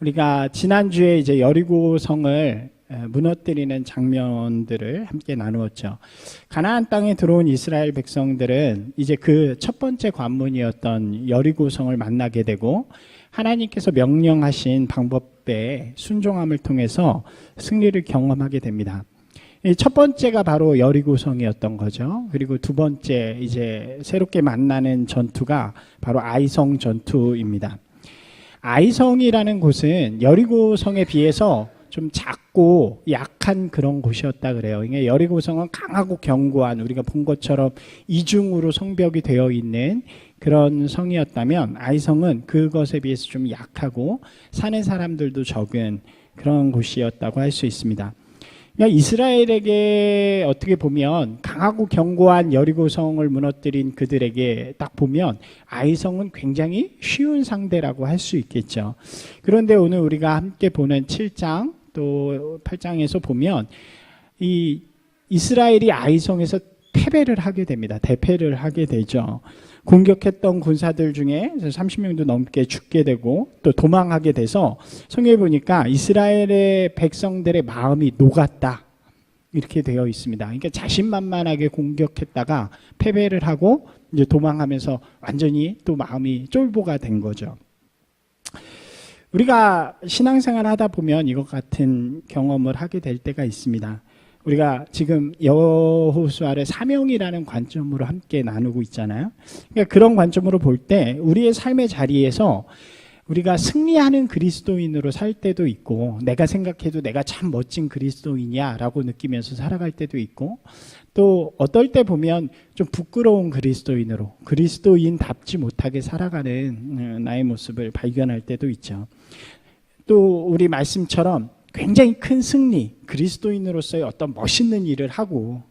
우리가 지난주에 이제 여리고성을 무너뜨리는 장면들을 함께 나누었죠. 가나안 땅에 들어온 이스라엘 백성들은 이제 그 첫 번째 관문이었던 여리고성을 만나게 되고 하나님께서 명령하신 방법에 순종함을 통해서 승리를 경험하게 됩니다. 첫 번째가 바로 여리고성이었던 거죠. 그리고 두 번째 이제 새롭게 만나는 전투가 바로 아이성 전투입니다. 아이성이라는 곳은 여리고성에 비해서 좀 작고 약한 그런 곳이었다 그래요. 그러니까 여리고성은 강하고 견고한 우리가 본 것처럼 이중으로 성벽이 되어 있는 그런 성이었다면 아이성은 그것에 비해서 좀 약하고 사는 사람들도 적은 그런 곳이었다고 할 수 있습니다. 그러니까 이스라엘에게 어떻게 보면 강하고 견고한 여리고성을 무너뜨린 그들에게 딱 보면 아이성은 굉장히 쉬운 상대라고 할 수 있겠죠. 그런데 오늘 우리가 함께 보는 7장 또 8장에서 보면 이 이스라엘이 아이성에서 패배를 하게 됩니다. 대패를 하게 되죠. 공격했던 군사들 중에 30명도 넘게 죽게 되고 또 도망하게 돼서 성경에 보니까 이스라엘의 백성들의 마음이 녹았다 이렇게 되어 있습니다. 그러니까 자신만만하게 공격했다가 패배를 하고 이제 도망하면서 완전히 또 마음이 쫄보가 된 거죠. 우리가 신앙생활 하다 보면 이것 같은 경험을 하게 될 때가 있습니다. 우리가 지금 여호수아를 사명이라는 관점으로 함께 나누고 있잖아요. 그러니까 그런 관점으로 볼 때 우리의 삶의 자리에서 우리가 승리하는 그리스도인으로 살 때도 있고 내가 생각해도 내가 참 멋진 그리스도인이야라고 느끼면서 살아갈 때도 있고 또 어떨 때 보면 좀 부끄러운 그리스도인으로 그리스도인답지 못하게 살아가는 나의 모습을 발견할 때도 있죠. 또 우리 말씀처럼 굉장히 큰 승리, 그리스도인으로서의 어떤 멋있는 일을 하고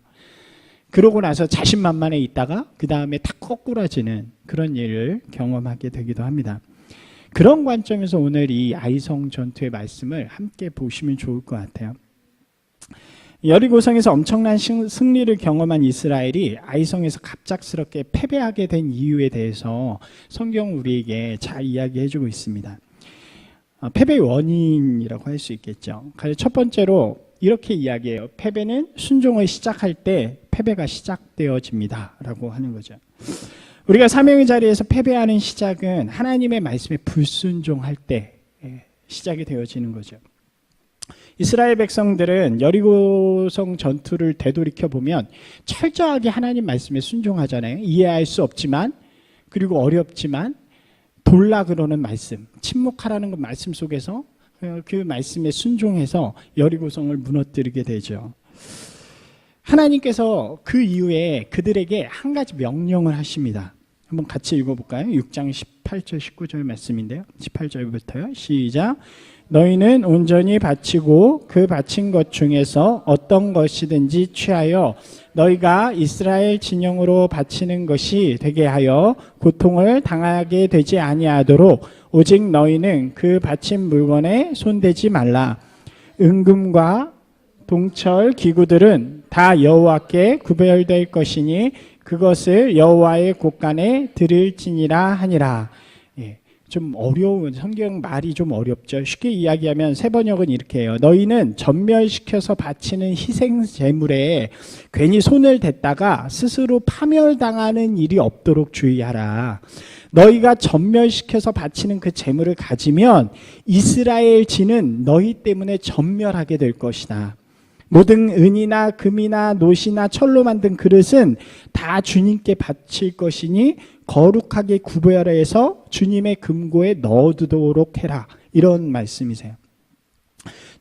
그러고 나서 자신만만해 있다가 그 다음에 탁 거꾸라지는 그런 일을 경험하게 되기도 합니다. 그런 관점에서 오늘 이 아이성 전투의 말씀을 함께 보시면 좋을 것 같아요. 여리고성에서 엄청난 승리를 경험한 이스라엘이 아이성에서 갑작스럽게 패배하게 된 이유에 대해서 성경 우리에게 잘 이야기해주고 있습니다. 패배의 원인이라고 할 수 있겠죠. 첫 번째로 이렇게 이야기해요. 패배는 순종을 시작할 때 패배가 시작되어집니다 라고 하는 거죠. 우리가 사명의 자리에서 패배하는 시작은 하나님의 말씀에 불순종할 때 시작이 되어지는 거죠. 이스라엘 백성들은 여리고성 전투를 되돌이켜 보면 철저하게 하나님 말씀에 순종하잖아요. 이해할 수 없지만 그리고 어렵지만 돌라 그러는 말씀, 침묵하라는 그 말씀 속에서 그 말씀에 순종해서 여리고성을 무너뜨리게 되죠. 하나님께서 그 이후에 그들에게 한 가지 명령을 하십니다. 한번 같이 읽어볼까요? 6장 18절 19절 말씀인데요. 18절부터요. 시작. 너희는 온전히 바치고 그 바친 것 중에서 어떤 것이든지 취하여 너희가 이스라엘 진영으로 바치는 것이 되게 하여 고통을 당하게 되지 아니하도록 오직 너희는 그 바친 물건에 손대지 말라. 은금과 동철 기구들은 다 여호와께 구별될 것이니 그것을 여호와의 곳간에 드릴지니라 하니라. 좀 어려운 성경 말이 좀 어렵죠. 쉽게 이야기하면 세 번역은 이렇게 해요. 너희는 전멸시켜서 바치는 희생 제물에 괜히 손을 댔다가 스스로 파멸당하는 일이 없도록 주의하라. 너희가 전멸시켜서 바치는 그 제물을 가지면 이스라엘 진은 너희 때문에 전멸하게 될 것이다. 모든 은이나 금이나 놋이나 철로 만든 그릇은 다 주님께 바칠 것이니 거룩하게 구별해서 주님의 금고에 넣어두도록 해라. 이런 말씀이세요.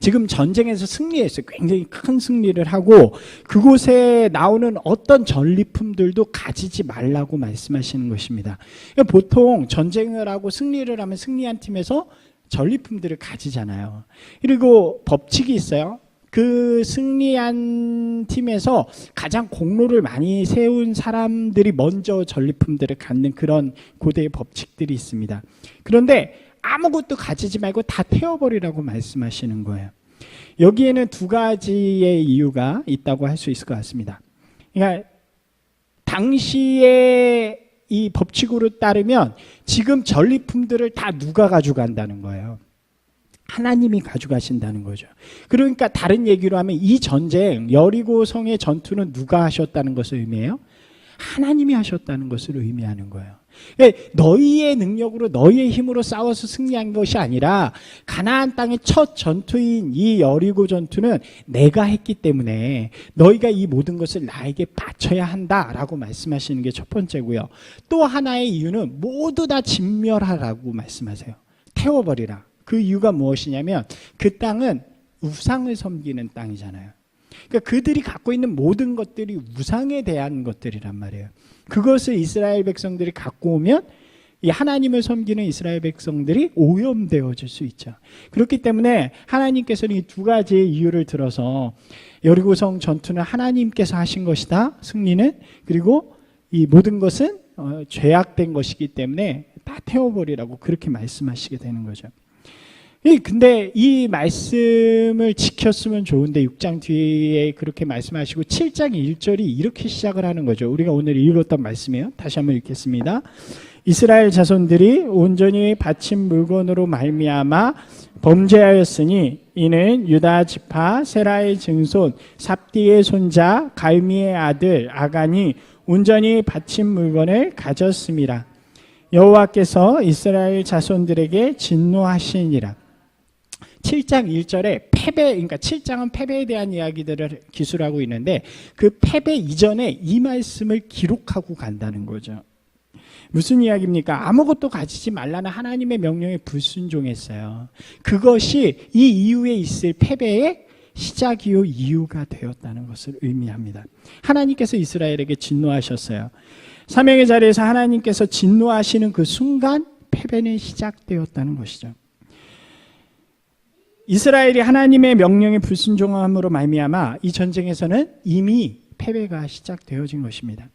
지금 전쟁에서 승리했어요. 굉장히 큰 승리를 하고 그곳에 나오는 어떤 전리품들도 가지지 말라고 말씀하시는 것입니다. 그러니까 보통 전쟁을 하고 승리를 하면 승리한 팀에서 전리품들을 가지잖아요. 그리고 법칙이 있어요. 그 승리한 팀에서 가장 공로를 많이 세운 사람들이 먼저 전리품들을 갖는 그런 고대의 법칙들이 있습니다. 그런데 아무것도 가지지 말고 다 태워버리라고 말씀하시는 거예요. 여기에는 두 가지의 이유가 있다고 할 수 있을 것 같습니다. 그러니까 당시에 이 법칙으로 따르면 지금 전리품들을 다 누가 가져간다는 거예요. 하나님이 가져가신다는 거죠. 그러니까 다른 얘기로 하면 이 전쟁, 여리고 성의 전투는 누가 하셨다는 것을 의미해요? 하나님이 하셨다는 것을 의미하는 거예요. 그러니까 너희의 능력으로 너희의 힘으로 싸워서 승리한 것이 아니라 가나안 땅의 첫 전투인 이 여리고 전투는 내가 했기 때문에 너희가 이 모든 것을 나에게 바쳐야 한다라고 말씀하시는 게 첫 번째고요. 또 하나의 이유는 모두 다 진멸하라고 말씀하세요. 태워버리라. 그 이유가 무엇이냐면 그 땅은 우상을 섬기는 땅이잖아요. 그러니까 그들이 갖고 있는 모든 것들이 우상에 대한 것들이란 말이에요. 그것을 이스라엘 백성들이 갖고 오면 이 하나님을 섬기는 이스라엘 백성들이 오염되어질 수 있죠. 그렇기 때문에 하나님께서는 이 두 가지의 이유를 들어서 여리고성 전투는 하나님께서 하신 것이다. 승리는. 그리고 이 모든 것은 죄악된 것이기 때문에 다 태워버리라고 그렇게 말씀하시게 되는 거죠. 근데 이 말씀을 지켰으면 좋은데 6장 뒤에 그렇게 말씀하시고 7장 1절이 이렇게 시작을 하는 거죠. 우리가 오늘 읽었던 말씀이에요. 다시 한번 읽겠습니다. 이스라엘 자손들이 온전히 바친 물건으로 말미암아 범죄하였으니 이는 유다 지파 세라의 증손 삽디의 손자 갈미의 아들 아간이 온전히 바친 물건을 가졌습니다. 여호와께서 이스라엘 자손들에게 진노하시니라. 7장 1절에 패배, 그러니까 7장은 패배에 대한 이야기들을 기술하고 있는데 그 패배 이전에 이 말씀을 기록하고 간다는 거죠. 무슨 이야기입니까? 아무것도 가지지 말라는 하나님의 명령에 불순종했어요. 그것이 이 이후에 있을 패배의 시작이요 이유가 되었다는 것을 의미합니다. 하나님께서 이스라엘에게 진노하셨어요. 사명의 자리에서 하나님께서 진노하시는 그 순간 패배는 시작되었다는 것이죠. 이스라엘이 하나님의 명령에 불순종함으로 말미암아 이 전쟁에서는 이미 패배가 시작되어진 것입니다.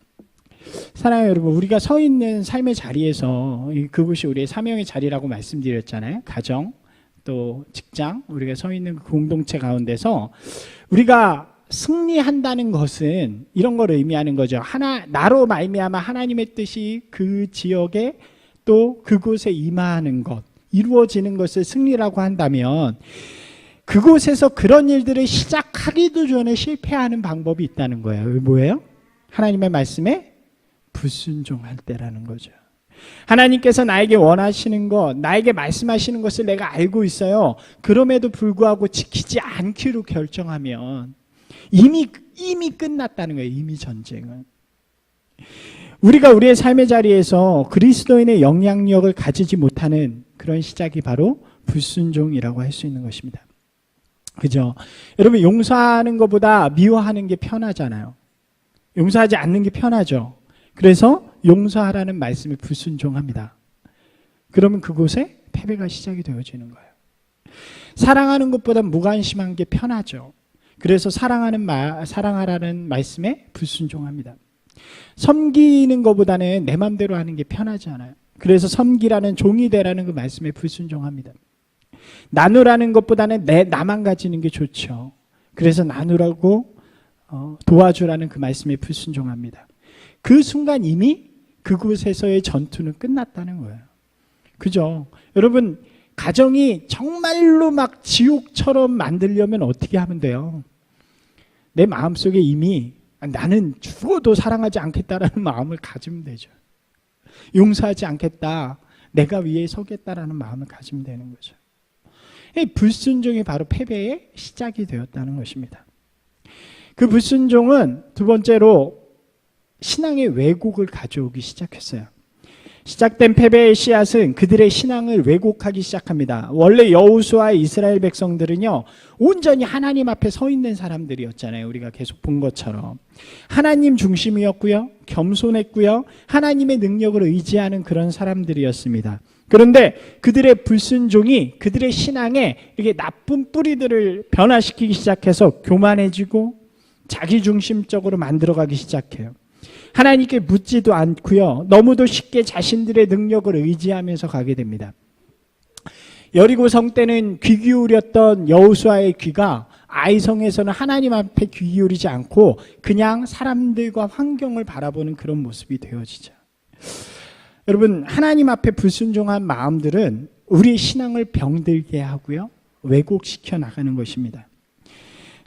사랑하는 여러분, 우리가 서 있는 삶의 자리에서 그것이 우리의 사명의 자리라고 말씀드렸잖아요. 가정, 또 직장, 우리가 서 있는 그 공동체 가운데서 우리가 승리한다는 것은 이런 걸 의미하는 거죠. 나로 말미암아 하나님의 뜻이 그 지역에 또 그곳에 임하는 것, 이루어지는 것을 승리라고 한다면 그곳에서 그런 일들을 시작하기도 전에 실패하는 방법이 있다는 거예요. 뭐예요? 하나님의 말씀에 불순종할 때라는 거죠. 하나님께서 나에게 원하시는 것, 나에게 말씀하시는 것을 내가 알고 있어요. 그럼에도 불구하고 지키지 않기로 결정하면 이미 끝났다는 거예요. 이미 전쟁은. 우리가 우리의 삶의 자리에서 그리스도인의 영향력을 가지지 못하는 그런 시작이 바로 불순종이라고 할 수 있는 것입니다. 그죠? 여러분, 용서하는 것보다 미워하는 게 편하잖아요. 용서하지 않는 게 편하죠. 그래서 용서하라는 말씀에 불순종합니다. 그러면 그곳에 패배가 시작이 되어지는 거예요. 사랑하는 것보다 무관심한 게 편하죠. 그래서 사랑하라는 말씀에 불순종합니다. 섬기는 것보다는 내 맘대로 하는 게 편하지 않아요. 그래서 섬기라는 종이 되라는 그 말씀에 불순종합니다. 나누라는 것보다는 나만 가지는 게 좋죠. 그래서 나누라고 도와주라는 그 말씀에 불순종합니다. 그 순간 이미 그곳에서의 전투는 끝났다는 거예요. 그죠? 여러분, 가정이 정말로 막 지옥처럼 만들려면 어떻게 하면 돼요? 내 마음속에 이미 나는 죽어도 사랑하지 않겠다라는 마음을 가지면 되죠. 용서하지 않겠다, 내가 위에 서겠다라는 마음을 가지면 되는 거죠. 불순종이 바로 패배의 시작이 되었다는 것입니다. 그 불순종은 두 번째로 신앙의 왜곡을 가져오기 시작했어요. 시작된 패배의 씨앗은 그들의 신앙을 왜곡하기 시작합니다. 원래 여호수아의 이스라엘 백성들은요, 온전히 하나님 앞에 서 있는 사람들이었잖아요. 우리가 계속 본 것처럼 하나님 중심이었고요, 겸손했고요, 하나님의 능력을 의지하는 그런 사람들이었습니다. 그런데 그들의 불순종이 그들의 신앙에 이렇게 나쁜 뿌리들을 변화시키기 시작해서 교만해지고 자기중심적으로 만들어가기 시작해요. 하나님께 묻지도 않고요, 너무도 쉽게 자신들의 능력을 의지하면서 가게 됩니다. 여리고성 때는 귀 기울였던 여호수아의 귀가 아이성에서는 하나님 앞에 귀 기울이지 않고 그냥 사람들과 환경을 바라보는 그런 모습이 되어지죠. 여러분, 하나님 앞에 불순종한 마음들은 우리의 신앙을 병들게 하고요, 왜곡시켜 나가는 것입니다.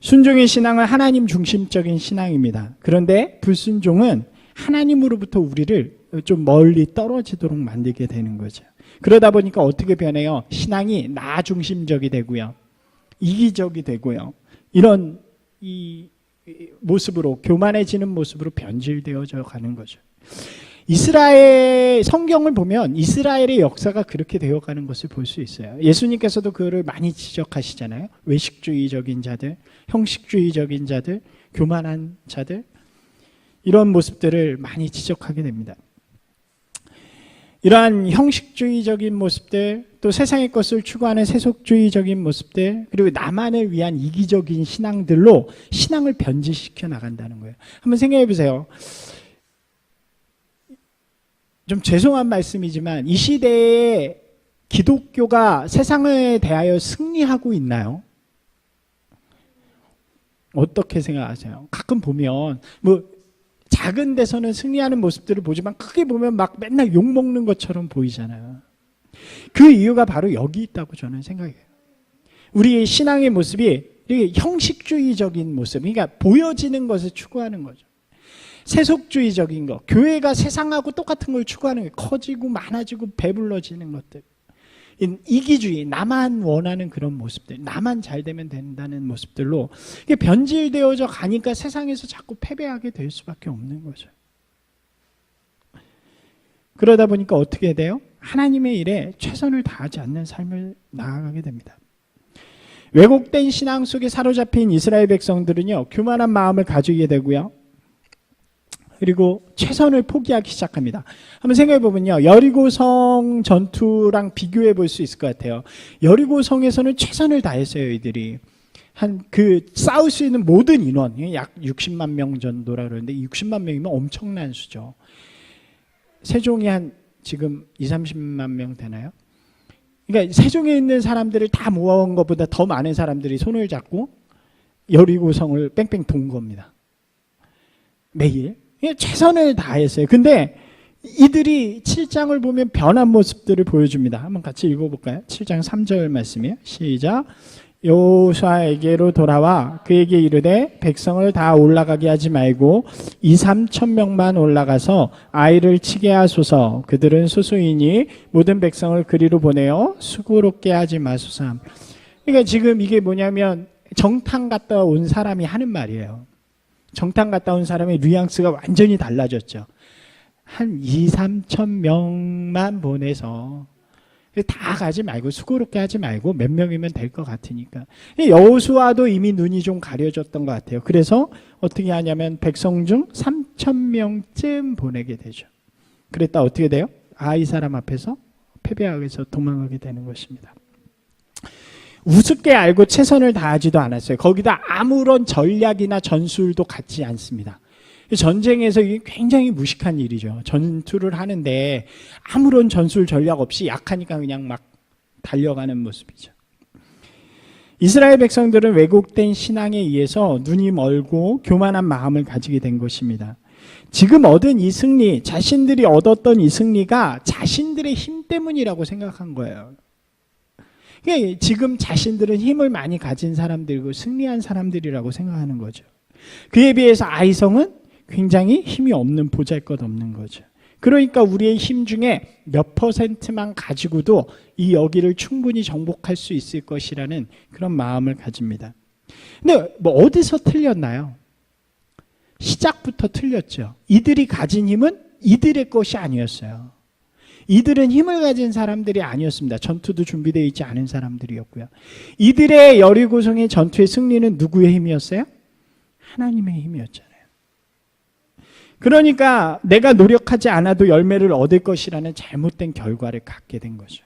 순종의 신앙은 하나님 중심적인 신앙입니다. 그런데 불순종은 하나님으로부터 우리를 좀 멀리 떨어지도록 만들게 되는 거죠. 그러다 보니까 어떻게 변해요? 신앙이 나 중심적이 되고요. 이기적이 되고요. 이런 이 모습으로, 교만해지는 모습으로 변질되어져 가는 거죠. 이스라엘 성경을 보면 이스라엘의 역사가 그렇게 되어가는 것을 볼 수 있어요. 예수님께서도 그를 많이 지적하시잖아요. 외식주의적인 자들, 형식주의적인 자들, 교만한 자들, 이런 모습들을 많이 지적하게 됩니다. 이러한 형식주의적인 모습들, 또 세상의 것을 추구하는 세속주의적인 모습들, 그리고 나만을 위한 이기적인 신앙들로 신앙을 변질시켜 나간다는 거예요. 한번 생각해 보세요. 좀 죄송한 말씀이지만 이 시대에 기독교가 세상에 대하여 승리하고 있나요? 어떻게 생각하세요? 가끔 보면 작은 데서는 승리하는 모습들을 보지만 크게 보면 막 맨날 욕먹는 것처럼 보이잖아요. 그 이유가 바로 여기 있다고 저는 생각해요. 우리의 신앙의 모습이 형식주의적인 모습, 그러니까 보여지는 것을 추구하는 거죠. 세속주의적인 것, 교회가 세상하고 똑같은 걸 추구하는 게 커지고 많아지고 배불러지는 것들, 이기주의, 나만 원하는 그런 모습들, 나만 잘 되면 된다는 모습들로 이게 변질되어져 가니까 세상에서 자꾸 패배하게 될 수밖에 없는 거죠. 그러다 보니까 어떻게 돼요? 하나님의 일에 최선을 다하지 않는 삶을 나아가게 됩니다. 왜곡된 신앙 속에 사로잡힌 이스라엘 백성들은요, 교만한 마음을 가지게 되고요, 그리고 최선을 포기하기 시작합니다. 한번 생각해 보면요, 여리고성 전투랑 비교해 볼 수 있을 것 같아요. 여리고성에서는 최선을 다했어요. 이들이 싸울 수 있는 모든 인원, 약 60만 명 정도라 그러는데 60만 명이면 엄청난 수죠. 세종이 지금 30만 명 되나요? 그러니까 세종에 있는 사람들을 다 모아온 것보다 더 많은 사람들이 손을 잡고 여리고성을 뺑뺑 돈 겁니다. 매일 최선을 다했어요. 근데 이들이 7장을 보면 변한 모습들을 보여줍니다. 한번 같이 읽어볼까요? 7장 3절 말씀이에요. 시작. 여호수아에게로 돌아와 그에게 이르되 백성을 다 올라가게 하지 말고 2-3천 명만 올라가서 아이를 치게 하소서. 그들은 소수이니 모든 백성을 그리로 보내어 수고롭게 하지 마소서. 그러니까 지금 이게 뭐냐면 정탐 갔다 온 사람이 하는 말이에요. 정탐 갔다 온 사람의 뉘앙스가 완전히 달라졌죠. 한 2-3천 명만 보내서 다 가지 말고 수고롭게 하지 말고 몇 명이면 될 것 같으니까. 여호수아도 이미 눈이 좀 가려졌던 것 같아요. 그래서 어떻게 하냐면 백성 중 3천 명쯤 보내게 되죠. 그랬다 어떻게 돼요? 이 사람 앞에서 패배하게서 도망가게 되는 것입니다. 우습게 알고 최선을 다하지도 않았어요. 거기다 아무런 전략이나 전술도 갖지 않습니다. 전쟁에서 이게 굉장히 무식한 일이죠. 전투를 하는데 아무런 전술 전략 없이 약하니까 그냥 막 달려가는 모습이죠. 이스라엘 백성들은 왜곡된 신앙에 의해서 눈이 멀고 교만한 마음을 가지게 된 것입니다. 지금 얻은 이 승리, 자신들이 얻었던 이 승리가 자신들의 힘 때문이라고 생각한 거예요. 그러니까 지금 자신들은 힘을 많이 가진 사람들이고 승리한 사람들이라고 생각하는 거죠. 그에 비해서 아이성은 굉장히 힘이 없는, 보잘것없는 거죠. 그러니까 우리의 힘 중에 몇 %만 가지고도 이 여기를 충분히 정복할 수 있을 것이라는 그런 마음을 가집니다. 근데 어디서 틀렸나요? 시작부터 틀렸죠. 이들이 가진 힘은 이들의 것이 아니었어요. 이들은 힘을 가진 사람들이 아니었습니다. 전투도 준비되어 있지 않은 사람들이었고요. 이들의 여리고성의 전투의 승리는 누구의 힘이었어요? 하나님의 힘이었잖아요. 그러니까 내가 노력하지 않아도 열매를 얻을 것이라는 잘못된 결과를 갖게 된 거죠.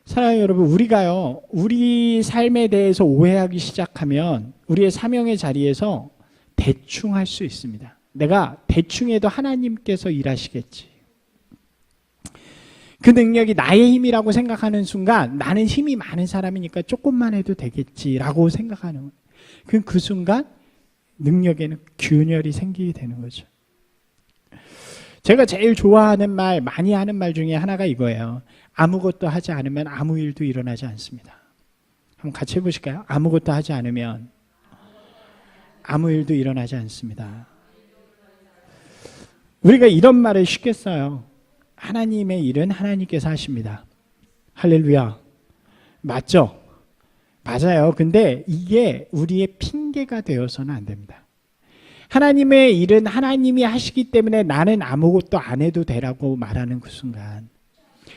사랑하는 여러분, 우리가요, 우리 삶에 대해서 오해하기 시작하면 우리의 사명의 자리에서 대충 할 수 있습니다. 내가 대충 해도 하나님께서 일하시겠지. 그 능력이 나의 힘이라고 생각하는 순간 나는 힘이 많은 사람이니까 조금만 해도 되겠지라고 생각하는 거예요. 그 순간 능력에는 균열이 생기게 되는 거죠. 제가 제일 좋아하는 말, 많이 하는 말 중에 하나가 이거예요. 아무것도 하지 않으면 아무 일도 일어나지 않습니다. 한번 같이 해보실까요? 아무것도 하지 않으면 아무 일도 일어나지 않습니다. 우리가 이런 말을 쉽게 써요. 하나님의 일은 하나님께서 하십니다. 할렐루야. 맞죠? 맞아요. 근데 이게 우리의 핑계가 되어서는 안 됩니다. 하나님의 일은 하나님이 하시기 때문에 나는 아무것도 안 해도 되라고 말하는 그 순간,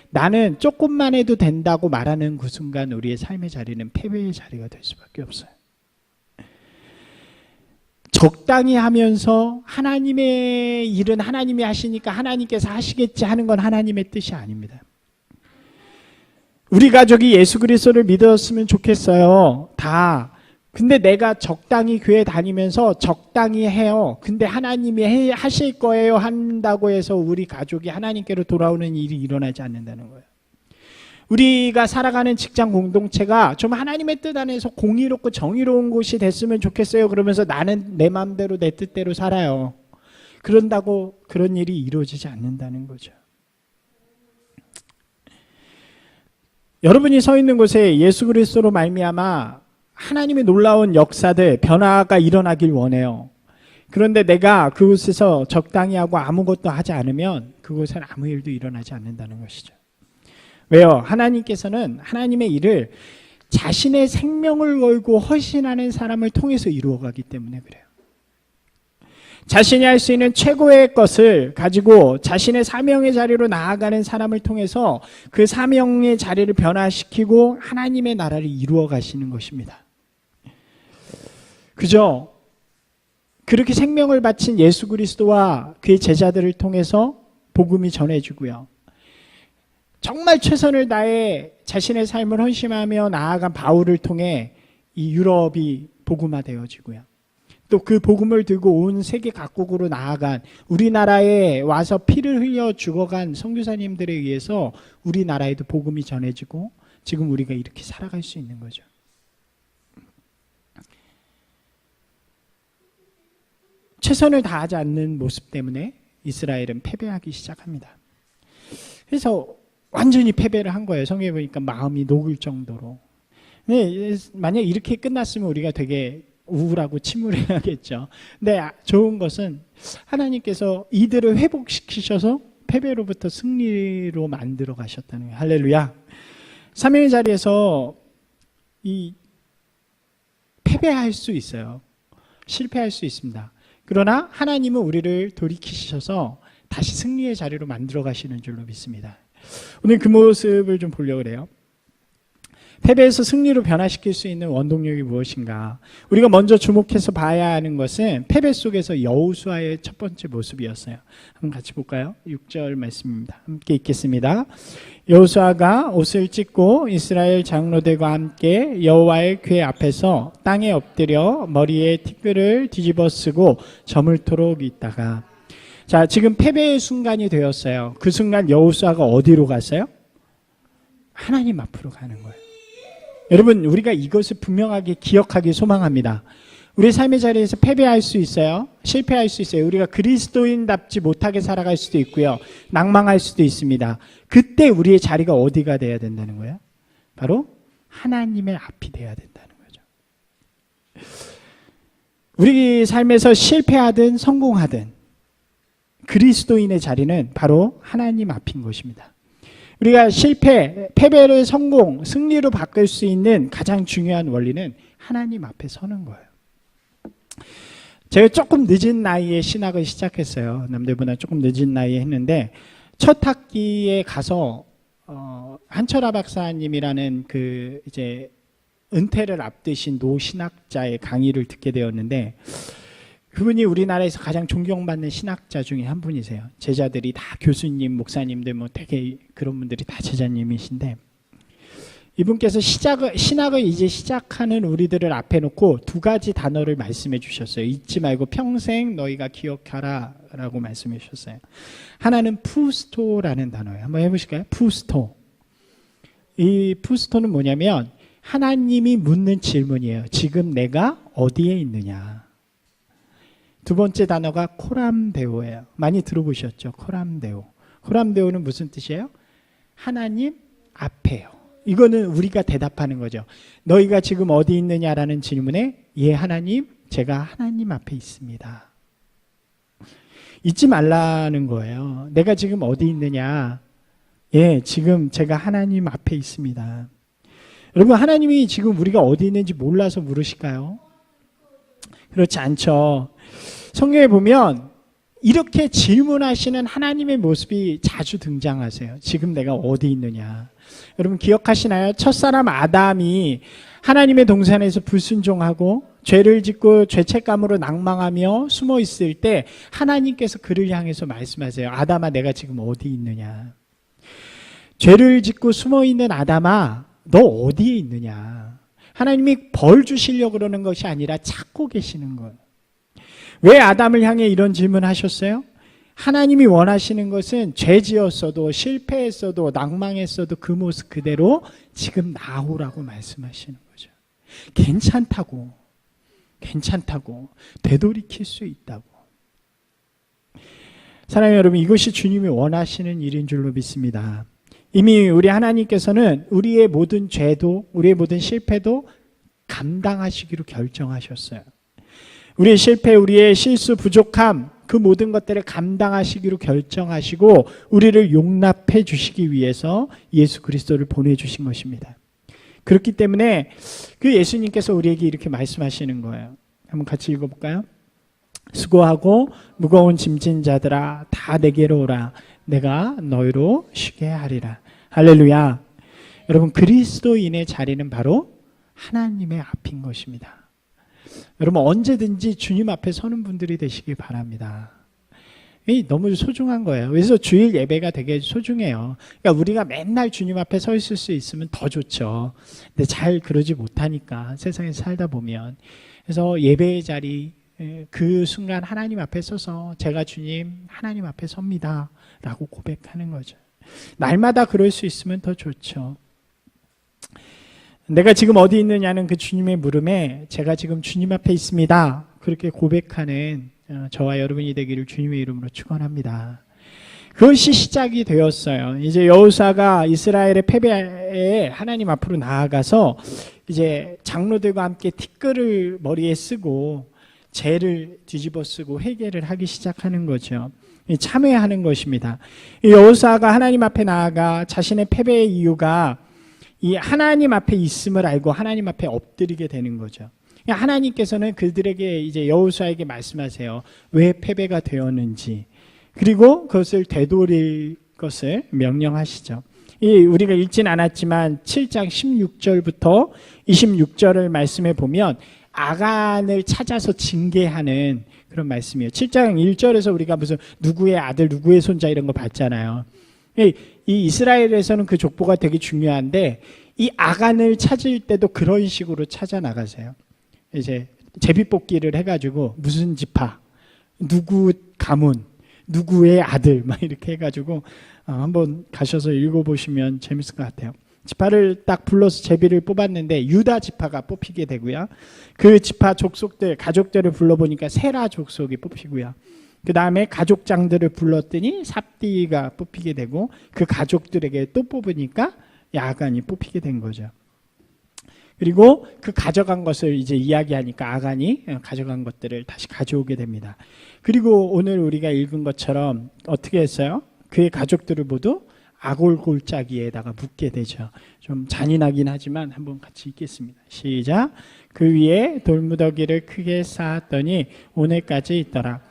나는 조금만 해도 된다고 말하는 그 순간 우리의 삶의 자리는 패배의 자리가 될 수밖에 없어요. 적당히 하면서 하나님의 일은 하나님이 하시니까 하나님께서 하시겠지 하는 건 하나님의 뜻이 아닙니다. 우리 가족이 예수 그리스도를 믿었으면 좋겠어요. 다. 근데 내가 적당히 교회 다니면서 적당히 해요. 근데 하나님이 하실 거예요 한다고 해서 우리 가족이 하나님께로 돌아오는 일이 일어나지 않는다는 거예요. 우리가 살아가는 직장 공동체가 좀 하나님의 뜻 안에서 공의롭고 정의로운 곳이 됐으면 좋겠어요. 그러면서 나는 내 마음대로 내 뜻대로 살아요. 그런다고 그런 일이 이루어지지 않는다는 거죠. 여러분이 서 있는 곳에 예수 그리스도로 말미암아 하나님의 놀라운 역사들, 변화가 일어나길 원해요. 그런데 내가 그곳에서 적당히 하고 아무것도 하지 않으면 그곳엔 아무 일도 일어나지 않는다는 것이죠. 왜요? 하나님께서는 하나님의 일을 자신의 생명을 걸고 헌신하는 사람을 통해서 이루어가기 때문에 그래요. 자신이 할 수 있는 최고의 것을 가지고 자신의 사명의 자리로 나아가는 사람을 통해서 그 사명의 자리를 변화시키고 하나님의 나라를 이루어 가시는 것입니다. 그죠? 그렇게 생명을 바친 예수 그리스도와 그의 제자들을 통해서 복음이 전해지고요. 정말 최선을 다해 자신의 삶을 헌신하며 나아간 바울을 통해 이 유럽이 복음화되어지고요. 또 그 복음을 들고 온 세계 각국으로 나아간 우리나라에 와서 피를 흘려 죽어간 선교사님들에 의해서 우리나라에도 복음이 전해지고 지금 우리가 이렇게 살아갈 수 있는 거죠. 최선을 다하지 않는 모습 때문에 이스라엘은 패배하기 시작합니다. 그래서 완전히 패배를 한 거예요. 성경에 보니까 마음이 녹을 정도로. 만약 이렇게 끝났으면 우리가 되게 우울하고 침울해야겠죠. 근데 좋은 것은 하나님께서 이들을 회복시키셔서 패배로부터 승리로 만들어 가셨다는 거예요. 할렐루야. 사명의 자리에서 이 패배할 수 있어요. 실패할 수 있습니다. 그러나 하나님은 우리를 돌이키셔서 다시 승리의 자리로 만들어 가시는 줄로 믿습니다. 오늘 그 모습을 좀 보려고 그래요. 패배에서 승리로 변화시킬 수 있는 원동력이 무엇인가? 우리가 먼저 주목해서 봐야 하는 것은 패배 속에서 여호수아의 첫 번째 모습이었어요. 한번 같이 볼까요? 6절 말씀입니다. 함께 읽겠습니다. 여호수아가 옷을 찢고 이스라엘 장로들과 함께 여호와의 궤 앞에서 땅에 엎드려 머리에 티끌을 뒤집어 쓰고 저물토록 있다가, 자, 지금 패배의 순간이 되었어요. 그 순간 여호수아가 어디로 갔어요? 하나님 앞으로 가는 거예요. 여러분, 우리가 이것을 분명하게 기억하기 소망합니다. 우리 삶의 자리에서 패배할 수 있어요. 실패할 수 있어요. 우리가 그리스도인답지 못하게 살아갈 수도 있고요. 낭망할 수도 있습니다. 그때 우리의 자리가 어디가 돼야 된다는 거예요? 바로 하나님의 앞이 돼야 된다는 거죠. 우리 삶에서 실패하든 성공하든 그리스도인의 자리는 바로 하나님 앞인 것입니다. 우리가 실패, 패배를 성공, 승리로 바꿀 수 있는 가장 중요한 원리는 하나님 앞에 서는 거예요. 제가 조금 늦은 나이에 신학을 시작했어요. 남들보다 조금 늦은 나이에 했는데 첫 학기에 가서 한철아 박사님이라는 그 이제 은퇴를 앞두신 노신학자의 강의를 듣게 되었는데, 그분이 우리나라에서 가장 존경받는 신학자 중에 한 분이세요. 제자들이 다 교수님, 목사님들 뭐 되게 그런 분들이 다 제자님이신데, 이분께서 신학을 이제 시작하는 우리들을 앞에 놓고 두 가지 단어를 말씀해 주셨어요. 잊지 말고 평생 너희가 기억하라 라고 말씀해 주셨어요. 하나는 푸스토라는 단어예요. 한번 해보실까요? 푸스토. 이 푸스토는 뭐냐면 하나님이 묻는 질문이에요. 지금 내가 어디에 있느냐. 두 번째 단어가 코람데오예요. 많이 들어보셨죠? 코람데오. 코람데오는 무슨 뜻이에요? 하나님 앞에요. 이거는 우리가 대답하는 거죠. 너희가 지금 어디 있느냐라는 질문에 예 하나님, 제가 하나님 앞에 있습니다. 잊지 말라는 거예요. 내가 지금 어디 있느냐. 예, 지금 제가 하나님 앞에 있습니다. 여러분, 하나님이 지금 우리가 어디 있는지 몰라서 물으실까요? 그렇지 않죠. 성경에 보면 이렇게 질문하시는 하나님의 모습이 자주 등장하세요. 지금 내가 어디 있느냐. 여러분 기억하시나요? 첫사람 아담이 하나님의 동산에서 불순종하고 죄를 짓고 죄책감으로 낭망하며 숨어 있을 때 하나님께서 그를 향해서 말씀하세요. 아담아, 내가 지금 어디 있느냐. 죄를 짓고 숨어 있는 아담아, 너 어디에 있느냐. 하나님이 벌 주시려고 그러는 것이 아니라 찾고 계시는 거예요. 왜 아담을 향해 이런 질문하셨어요? 하나님이 원하시는 것은 죄 지었어도 실패했어도 낭망했어도 그 모습 그대로 지금 나오라고 말씀하시는 거죠. 괜찮다고 되돌이킬 수 있다고. 사랑하는 여러분, 이것이 주님이 원하시는 일인 줄로 믿습니다. 이미 우리 하나님께서는 우리의 모든 죄도 우리의 모든 실패도 감당하시기로 결정하셨어요. 우리의 실패, 우리의 실수, 부족함, 그 모든 것들을 감당하시기로 결정하시고 우리를 용납해 주시기 위해서 예수 그리스도를 보내주신 것입니다. 그렇기 때문에 그 예수님께서 우리에게 이렇게 말씀하시는 거예요. 한번 같이 읽어볼까요? 수고하고 무거운 짐진 자들아 다 내게로 오라. 내가 너희로 쉬게 하리라. 할렐루야. 여러분, 그리스도인의 자리는 바로 하나님의 앞인 것입니다. 여러분, 언제든지 주님 앞에 서는 분들이 되시길 바랍니다. 너무 소중한 거예요. 그래서 주일 예배가 되게 소중해요. 그러니까 우리가 맨날 주님 앞에 서 있을 수 있으면 더 좋죠. 근데 잘 그러지 못하니까 세상에서 살다 보면. 그래서 예배의 자리, 그 순간 하나님 앞에 서서 제가 주님 하나님 앞에 섭니다 라고 고백하는 거죠. 날마다 그럴 수 있으면 더 좋죠. 내가 지금 어디 있느냐는 그 주님의 물음에 제가 지금 주님 앞에 있습니다 그렇게 고백하는 저와 여러분이 되기를 주님의 이름으로 축원합니다. 그것이 시작이 되었어요. 이제 여호수아가 이스라엘의 패배에 하나님 앞으로 나아가서 이제 장로들과 함께 티끌을 머리에 쓰고 죄를 뒤집어 쓰고 회개를 하기 시작하는 거죠. 참회하는 것입니다. 여호수아가 하나님 앞에 나아가 자신의 패배의 이유가 이 하나님 앞에 있음을 알고 하나님 앞에 엎드리게 되는 거죠. 하나님께서는 그들에게 이제 여호수아에게 말씀하세요. 왜 패배가 되었는지, 그리고 그것을 되돌릴 것을 명령하시죠. 우리가 읽진 않았지만 7장 16절부터 26절을 말씀해 보면 아간을 찾아서 징계하는 그런 말씀이에요. 7장 1절에서 우리가 무슨 누구의 아들, 누구의 손자 이런 거 봤잖아요. 이 이스라엘에서는 그 족보가 되게 중요한데 이 아간을 찾을 때도 그런 식으로 찾아 나가세요. 이제 제비뽑기를 해가지고 무슨 지파, 누구 가문, 누구의 아들 막 이렇게 해가지고 한번 가셔서 읽어보시면 재밌을 것 같아요. 지파를 딱 불러서 제비를 뽑았는데 유다 지파가 뽑히게 되고요. 그 지파 족속들, 가족들을 불러보니까 세라 족속이 뽑히고요. 그 다음에 가족장들을 불렀더니 삽디가 뽑히게 되고 그 가족들에게 또 뽑으니까 아간이 뽑히게 된 거죠. 그리고 그 가져간 것을 이제 이야기하니까 아간이 가져간 것들을 다시 가져오게 됩니다. 그리고 오늘 우리가 읽은 것처럼 어떻게 했어요? 그의 가족들을 모두 아골 골짜기에다가 묻게 되죠. 좀 잔인하긴 하지만 한번 같이 읽겠습니다. 시작. 그 위에 돌무더기를 크게 쌓았더니 오늘까지 있더라.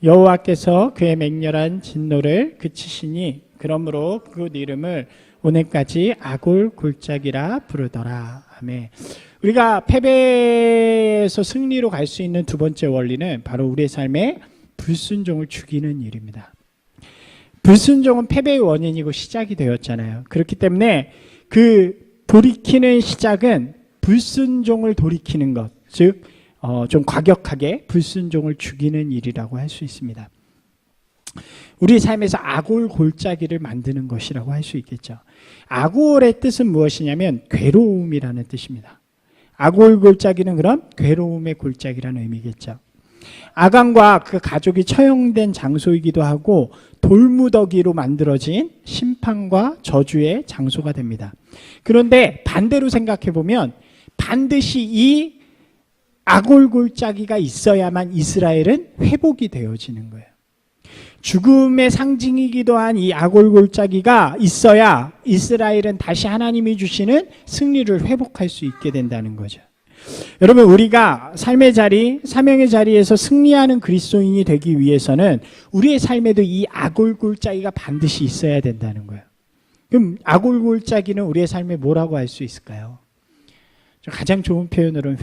여호와께서 그의 맹렬한 진노를 그치시니 그러므로 그 이름을 오늘까지 아골 골짜기라 부르더라. 아멘. 우리가 패배에서 승리로 갈 수 있는 두 번째 원리는 바로 우리의 삶에 불순종을 죽이는 일입니다. 불순종은 패배의 원인이고 시작이 되었잖아요. 그렇기 때문에 그 돌이키는 시작은 불순종을 돌이키는 것, 즉 좀 과격하게 불순종을 죽이는 일이라고 할 수 있습니다. 우리 삶에서 아골 골짜기를 만드는 것이라고 할 수 있겠죠. 아골의 뜻은 무엇이냐면 괴로움이라는 뜻입니다. 아골 골짜기는 그럼 괴로움의 골짜기라는 의미겠죠. 아간과 그 가족이 처형된 장소이기도 하고 돌무더기로 만들어진 심판과 저주의 장소가 됩니다. 그런데 반대로 생각해 보면 반드시 이 아골골짜기가 있어야만 이스라엘은 회복이 되어지는 거예요. 죽음의 상징이기도 한 이 아골골짜기가 있어야 이스라엘은 다시 하나님이 주시는 승리를 회복할 수 있게 된다는 거죠. 여러분, 우리가 삶의 자리, 사명의 자리에서 승리하는 그리스도인이 되기 위해서는 우리의 삶에도 이 아골골짜기가 반드시 있어야 된다는 거예요. 그럼 아골골짜기는 우리의 삶에 뭐라고 할 수 있을까요? 가장 좋은 표현으로는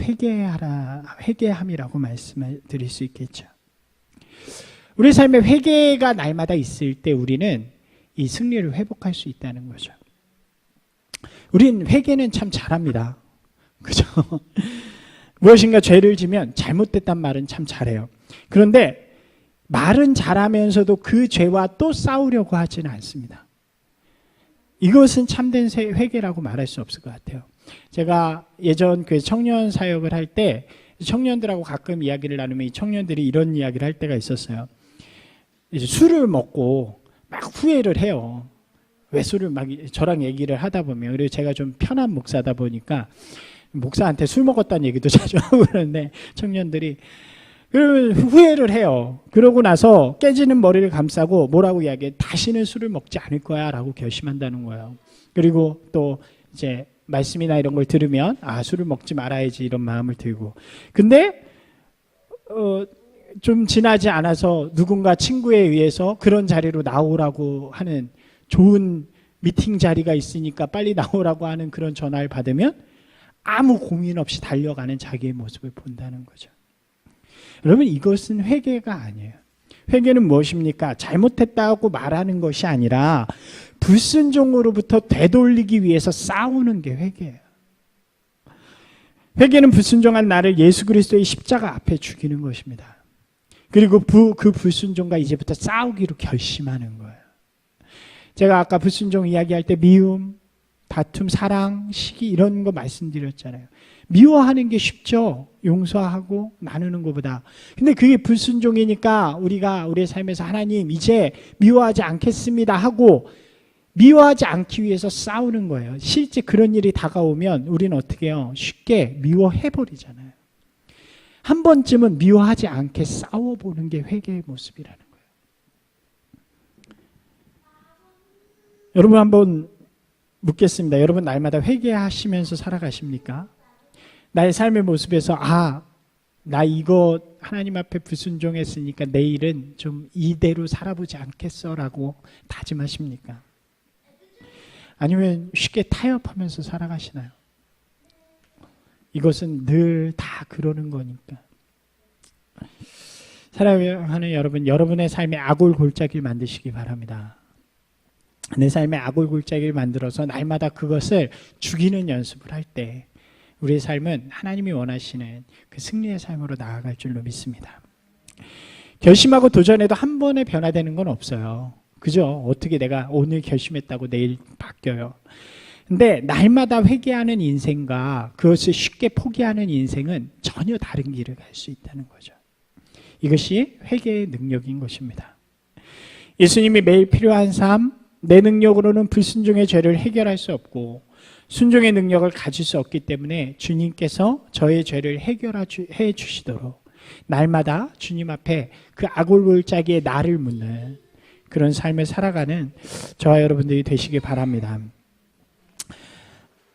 회개함이라고 말씀드릴 수 있겠죠. 우리 삶에 회개가 날마다 있을 때 우리는 이 승리를 회복할 수 있다는 거죠. 우린 회개는 참 잘합니다. 그죠? 무엇인가 죄를 지면 잘못됐단 말은 참 잘해요. 그런데 말은 잘하면서도 그 죄와 또 싸우려고 하지는 않습니다. 이것은 참된 회개라고 말할 수 없을 것 같아요. 제가 예전 그 청년 사역을 할 때 청년들하고 가끔 이야기를 나누면 이 청년들이 이런 이야기를 할 때가 있었어요. 이제 술을 먹고 막 후회를 해요. 왜 술을 막 저랑 얘기를 하다 보면, 그리고 제가 좀 편한 목사다 보니까 목사한테 술 먹었다는 얘기도 자주 하고 그러는데 청년들이 그러면 후회를 해요. 그러고 나서 깨지는 머리를 감싸고 뭐라고 이야기해? 다시는 술을 먹지 않을 거야 라고 결심한다는 거예요. 그리고 또 이제 말씀이나 이런 걸 들으면 술을 먹지 말아야지 이런 마음을 들고, 근데 좀 지나지 않아서 누군가 친구에 의해서 그런 자리로 나오라고 하는, 좋은 미팅 자리가 있으니까 빨리 나오라고 하는 그런 전화를 받으면 아무 고민 없이 달려가는 자기의 모습을 본다는 거죠. 여러분, 이것은 회개가 아니에요. 회개는 무엇입니까? 잘못했다고 말하는 것이 아니라 불순종으로부터 되돌리기 위해서 싸우는 게 회개예요. 회개는 불순종한 나를 예수 그리스도의 십자가 앞에 죽이는 것입니다. 그리고 그 불순종과 이제부터 싸우기로 결심하는 거예요. 제가 아까 불순종 이야기할 때 미움, 다툼, 사랑, 시기 이런 거 말씀드렸잖아요. 미워하는 게 쉽죠. 용서하고 나누는 것보다. 근데 그게 불순종이니까 우리가 우리의 삶에서 하나님 이제 미워하지 않겠습니다 하고 미워하지 않기 위해서 싸우는 거예요. 실제 그런 일이 다가오면 우리는 어떻게 해요? 쉽게 미워해버리잖아요. 한 번쯤은 미워하지 않게 싸워보는 게 회개의 모습이라는 거예요. 여러분, 한번 묻겠습니다. 여러분, 날마다 회개하시면서 살아가십니까? 나의 삶의 모습에서 나 이거 하나님 앞에 불순종했으니까 내일은 좀 이대로 살아보지 않겠어 라고 다짐하십니까? 아니면 쉽게 타협하면서 살아가시나요? 이것은 늘 다 그러는 거니까. 사랑하는 여러분, 여러분의 삶에 아골골짜기를 만드시기 바랍니다. 내 삶에 아골골짜기를 만들어서 날마다 그것을 죽이는 연습을 할 때 우리의 삶은 하나님이 원하시는 그 승리의 삶으로 나아갈 줄로 믿습니다. 결심하고 도전해도 한 번에 변화되는 건 없어요. 그죠? 어떻게 내가 오늘 결심했다고 내일 바뀌어요. 근데 날마다 회개하는 인생과 그것을 쉽게 포기하는 인생은 전혀 다른 길을 갈 수 있다는 거죠. 이것이 회개의 능력인 것입니다. 예수님이 매일 필요한 삶, 내 능력으로는 불순종의 죄를 해결할 수 없고 순종의 능력을 가질 수 없기 때문에 주님께서 저의 죄를 해결해 주시도록 날마다 주님 앞에 그 아골골짜기에 나를 묻는 그런 삶을 살아가는 저와 여러분들이 되시길 바랍니다.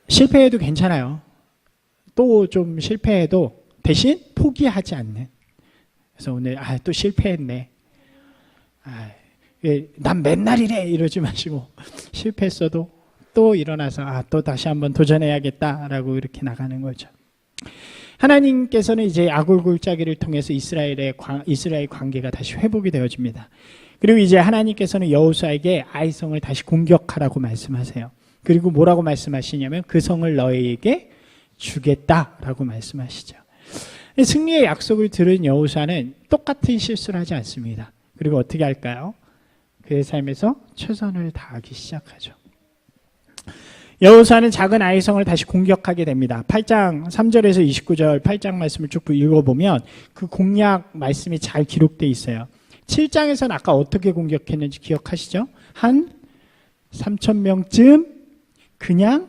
실패해도 괜찮아요. 또 좀 실패해도 대신 포기하지 않는. 그래서 오늘 또 실패했네. 난 맨날 이래 이러지 마시고 실패했어도 또 일어나서 또 다시 한번 도전해야겠다라고 이렇게 나가는 거죠. 하나님께서는 이제 아골골짜기를 통해서 이스라엘 관계가 다시 회복이 되어집니다. 그리고 이제 하나님께서는 여호수아에게 아이성을 다시 공격하라고 말씀하세요. 그리고 뭐라고 말씀하시냐면 그 성을 너희에게 주겠다라고 말씀하시죠. 승리의 약속을 들은 여호수아는 똑같은 실수를 하지 않습니다. 그리고 어떻게 할까요? 그의 삶에서 최선을 다하기 시작하죠. 여호수아는 작은 아이성을 다시 공격하게 됩니다. 8장 3절에서 29절 8장 말씀을 쭉 읽어보면 그 공략 말씀이 잘 기록되어 있어요. 7장에서는 아까 어떻게 공격했는지 기억하시죠? 한 3,000명쯤 그냥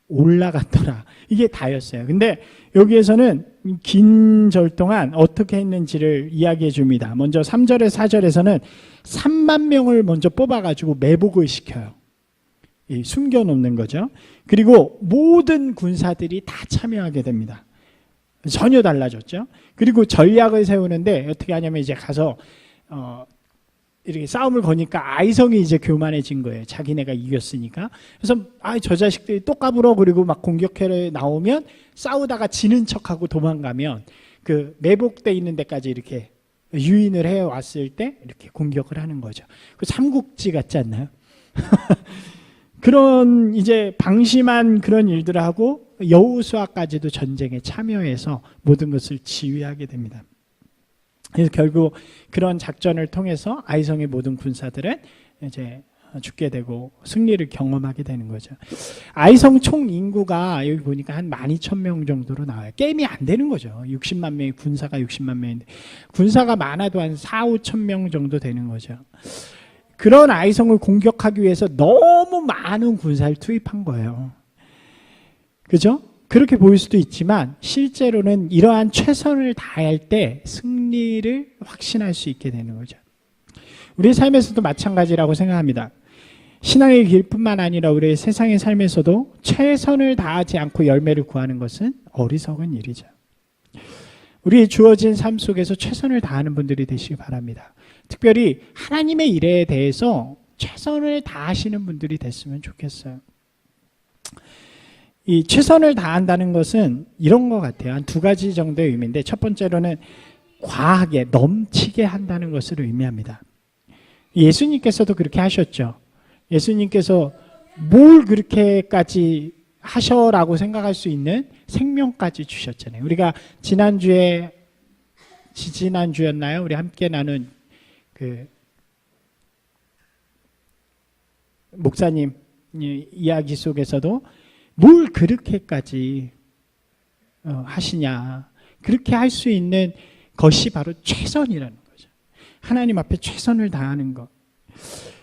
올라갔더라. 이게 다였어요. 근데 여기에서는 긴 절 동안 어떻게 했는지를 이야기해 줍니다. 먼저 3절에서 4절에서는 3만 명을 먼저 뽑아가지고 매복을 시켜요. 숨겨놓는 거죠. 그리고 모든 군사들이 다 참여하게 됩니다. 전혀 달라졌죠. 그리고 전략을 세우는데 어떻게 하냐면 이제 가서 이렇게 싸움을 거니까 아이성이 이제 교만해진 거예요. 자기네가 이겼으니까. 그래서 저 자식들이 또 까불어. 그리고 막 공격해 나오면 싸우다가 지는 척하고 도망가면 그 매복돼 있는 데까지 이렇게 유인을 해 왔을 때 이렇게 공격을 하는 거죠. 그 삼국지 같지 않나요? 그런 이제 방심한 그런 일들을 하고 여호수아까지도 전쟁에 참여해서 모든 것을 지휘하게 됩니다. 그래서 결국 그런 작전을 통해서 아이성의 모든 군사들은 이제 죽게 되고 승리를 경험하게 되는 거죠. 아이성 총 인구가 여기 보니까 한 12,000명 정도로 나와요. 게임이 안 되는 거죠. 60만 명의 군사가 60만 명인데 군사가 많아도 한 4, 5천 명 정도 되는 거죠. 그런 아이성을 공격하기 위해서 너무 많은 군사를 투입한 거예요. 그죠? 그렇게 보일 수도 있지만 실제로는 이러한 최선을 다할 때 승리를 확신할 수 있게 되는 거죠. 우리의 삶에서도 마찬가지라고 생각합니다. 신앙의 길뿐만 아니라 우리의 세상의 삶에서도 최선을 다하지 않고 열매를 구하는 것은 어리석은 일이죠. 우리 주어진 삶 속에서 최선을 다하는 분들이 되시기 바랍니다. 특별히 하나님의 일에 대해서 최선을 다하시는 분들이 됐으면 좋겠어요. 이 최선을 다한다는 것은 이런 것 같아요. 한 두 가지 정도의 의미인데 첫 번째로는 과하게 넘치게 한다는 것을 의미합니다. 예수님께서도 그렇게 하셨죠. 예수님께서 뭘 그렇게까지 하셔라고 생각할 수 있는 생명까지 주셨잖아요. 우리가 지지난주였나요? 우리 함께 나눈 그 목사님 이야기 속에서도 뭘 그렇게까지 하시냐. 그렇게 할 수 있는 것이 바로 최선이라는 거죠. 하나님 앞에 최선을 다하는 것.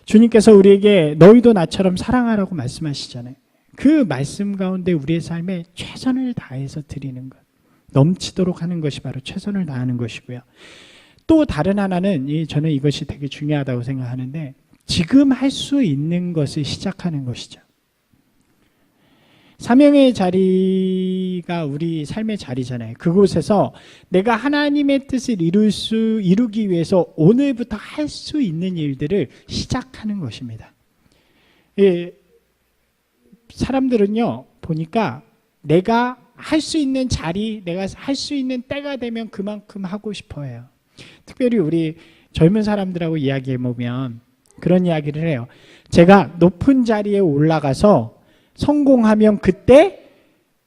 주님께서 우리에게 너희도 나처럼 사랑하라고 말씀하시잖아요. 그 말씀 가운데 우리의 삶에 최선을 다해서 드리는 것. 넘치도록 하는 것이 바로 최선을 다하는 것이고요. 또 다른 하나는 저는 이것이 되게 중요하다고 생각하는데 지금 할 수 있는 것을 시작하는 것이죠. 사명의 자리가 우리 삶의 자리잖아요. 그곳에서 내가 하나님의 뜻을 이루기 위해서 오늘부터 할 수 있는 일들을 시작하는 것입니다. 사람들은요, 보니까 내가 할 수 있는 자리, 내가 할 수 있는 때가 되면 그만큼 하고 싶어 해요. 특별히 우리 젊은 사람들하고 이야기해보면 그런 이야기를 해요. 제가 높은 자리에 올라가서 성공하면 그때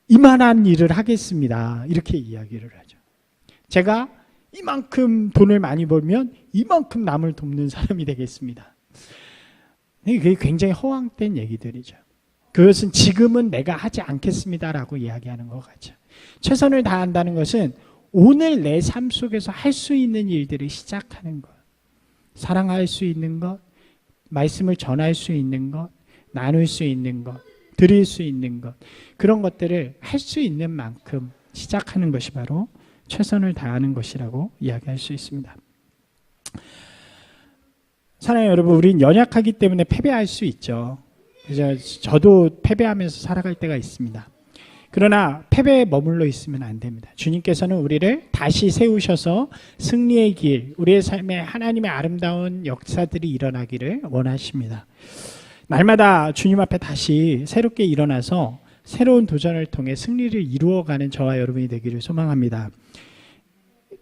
이만한 일을 하겠습니다. 이렇게 이야기를 하죠. 제가 이만큼 돈을 많이 벌면 이만큼 남을 돕는 사람이 되겠습니다. 그게 굉장히 허황된 얘기들이죠. 그것은 지금은 내가 하지 않겠습니다라고 이야기하는 것 같죠. 최선을 다한다는 것은 오늘 내 삶 속에서 할 수 있는 일들을 시작하는 것. 사랑할 수 있는 것, 말씀을 전할 수 있는 것, 나눌 수 있는 것, 드릴 수 있는 것, 그런 것들을 할 수 있는 만큼 시작하는 것이 바로 최선을 다하는 것이라고 이야기할 수 있습니다. 사랑하는 여러분, 우린 연약하기 때문에 패배할 수 있죠. 그래서 저도 패배하면서 살아갈 때가 있습니다. 그러나 패배에 머물러 있으면 안 됩니다. 주님께서는 우리를 다시 세우셔서 승리의 길, 우리의 삶에 하나님의 아름다운 역사들이 일어나기를 원하십니다. 날마다 주님 앞에 다시 새롭게 일어나서 새로운 도전을 통해 승리를 이루어가는 저와 여러분이 되기를 소망합니다.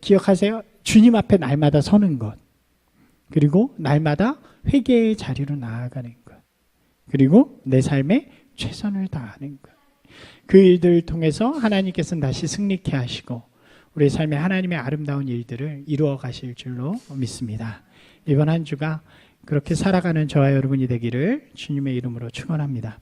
기억하세요. 주님 앞에 날마다 서는 것, 그리고 날마다 회개의 자리로 나아가는 것, 그리고 내 삶에 최선을 다하는 것. 그 일들을 통해서 하나님께서는 다시 승리케 하시고 우리의 삶에 하나님의 아름다운 일들을 이루어 가실 줄로 믿습니다. 이번 한 주가 그렇게 살아가는 저와 여러분이 되기를 주님의 이름으로 축원합니다.